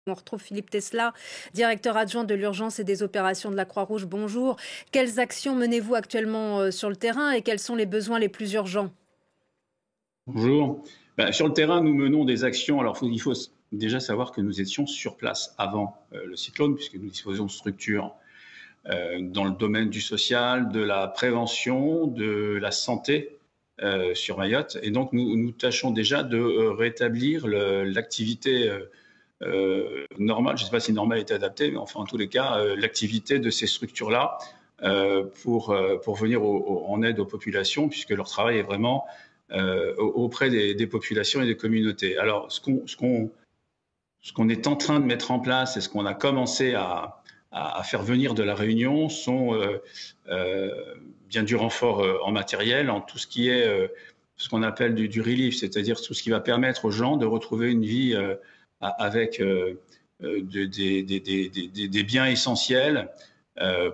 On retrouve Philippe Tesla, directeur adjoint de l'urgence et des opérations de la Croix-Rouge. Bonjour. Quelles actions menez-vous actuellement sur le terrain et quels sont les besoins les plus urgents? Bonjour. Sur le terrain, nous menons des actions. Alors, il faut déjà savoir que nous étions sur place avant le cyclone, puisque nous disposions de structures dans le domaine du social, de la prévention, de la santé sur Mayotte. Et donc, nous tâchons déjà de rétablir l'activité normale. Je ne sais pas si normale est adaptée, mais enfin, en tous les cas, l'activité de ces structures-là pour venir en aide aux populations, puisque leur travail est vraiment auprès des populations et des communautés. Alors, ce qu'on est en train de mettre en place et ce qu'on a commencé à faire venir de la Réunion sont bien du renfort en matériel, en tout ce qui est ce qu'on appelle du relief, c'est-à-dire tout ce qui va permettre aux gens de retrouver une vie avec des biens essentiels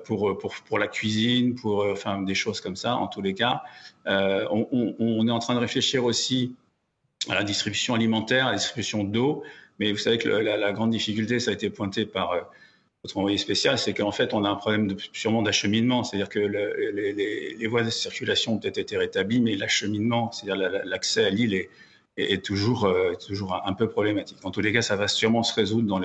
pour la cuisine, enfin des choses comme ça. En tous les cas, on est en train de réfléchir aussi à la distribution alimentaire, à la distribution d'eau. Mais vous savez que la grande difficulté, ça a été pointé par notre envoyé spécial, c'est qu'en fait, on a un problème sûrement d'acheminement. C'est-à-dire que les voies de circulation ont peut-être été rétablies, mais l'acheminement, c'est-à-dire l'accès à l'île est toujours un peu problématique. En tous les cas, ça va sûrement se résoudre dans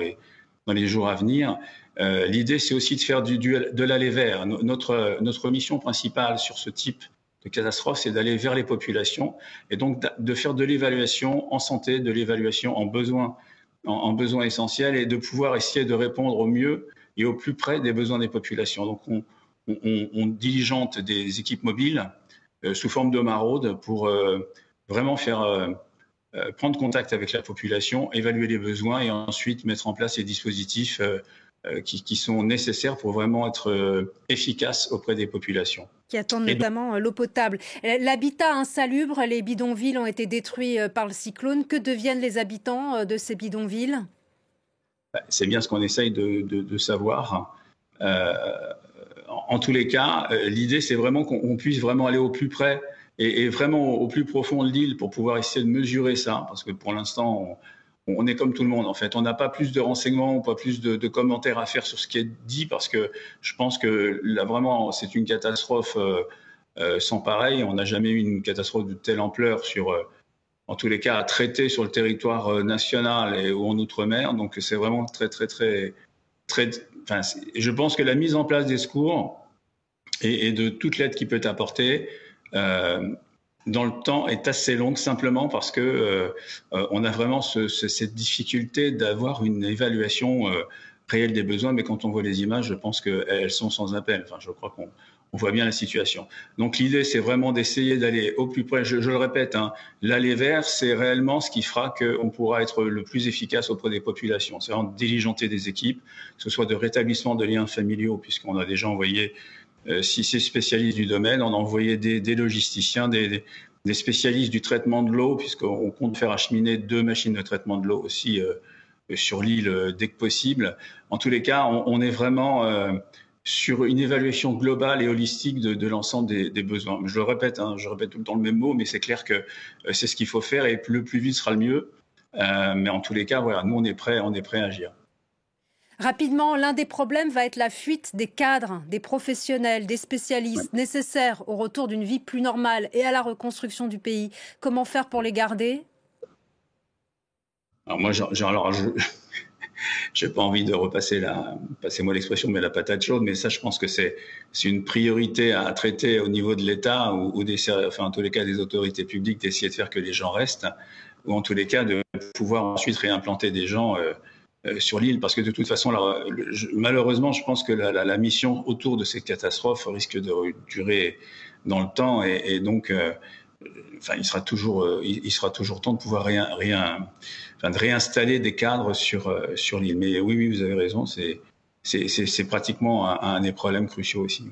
les jours à venir. L'idée, c'est aussi de faire de l'aller vers. Notre mission principale sur ce type de catastrophe, c'est d'aller vers les populations et donc de faire de l'évaluation en santé, de l'évaluation en besoins essentiels et de pouvoir essayer de répondre au mieux et au plus près des besoins des populations. Donc, on diligente des équipes mobiles sous forme de maraude pour vraiment faire prendre contact avec la population, évaluer les besoins et ensuite mettre en place les dispositifs qui sont nécessaires pour vraiment être efficaces auprès des populations. Qui attendent notamment l'eau potable. L'habitat insalubre, les bidonvilles ont été détruits par le cyclone. Que deviennent les habitants de ces bidonvilles? C'est bien ce qu'on essaye de savoir. En tous les cas, l'idée, c'est vraiment qu'on puisse vraiment aller au plus près et vraiment au plus profond de l'île pour pouvoir essayer de mesurer ça, parce que pour l'instant, on est comme tout le monde en fait. On n'a pas plus de renseignements ou pas plus de commentaires à faire sur ce qui est dit, parce que je pense que là vraiment, c'est une catastrophe sans pareil. On n'a jamais eu une catastrophe de telle ampleur en tous les cas, à traiter sur le territoire national ou en outre-mer. Donc c'est vraiment très. Enfin, je pense que la mise en place des secours et de toute l'aide qui peut être apportée dans le temps est assez longue, simplement parce que on a vraiment cette difficulté d'avoir une évaluation réelle des besoins. Mais quand on voit les images, je pense qu'elles sont sans appel. Enfin, je crois qu'on voit bien la situation. Donc l'idée, c'est vraiment d'essayer d'aller au plus près. Je le répète, hein, l'aller vers, c'est réellement ce qui fera qu'on pourra être le plus efficace auprès des populations. C'est vraiment diligenter des équipes, que ce soit de rétablissement de liens familiaux, puisqu'on a déjà envoyé 6 spécialistes du domaine, on a envoyé des logisticiens, des spécialistes du traitement de l'eau, puisqu'on compte faire acheminer 2 machines de traitement de l'eau aussi sur l'île dès que possible. En tous les cas, on est vraiment sur une évaluation globale et holistique de l'ensemble des besoins. Je le répète, hein, je répète tout le temps le même mot, mais c'est clair que c'est ce qu'il faut faire et le plus vite sera le mieux. Mais en tous les cas, voilà, nous on est prêts à agir. Rapidement, l'un des problèmes va être la fuite des cadres, des professionnels, des spécialistes nécessaires au retour d'une vie plus normale et à la reconstruction du pays. Comment faire pour les garder? Alors moi, j'ai pas envie de repasser passez-moi l'expression, mais la patate chaude. Mais ça, je pense que c'est une priorité à traiter au niveau de l'État ou enfin, en tous les cas, des autorités publiques, d'essayer de faire que les gens restent, ou en tous les cas, de pouvoir ensuite réimplanter des gens sur l'île, parce que de toute façon, malheureusement, je pense que la mission autour de ces catastrophes risque de durer dans le temps, et donc, enfin, il sera toujours temps de pouvoir de réinstaller des cadres sur l'île. Mais oui, vous avez raison, c'est pratiquement un des problèmes cruciaux aussi.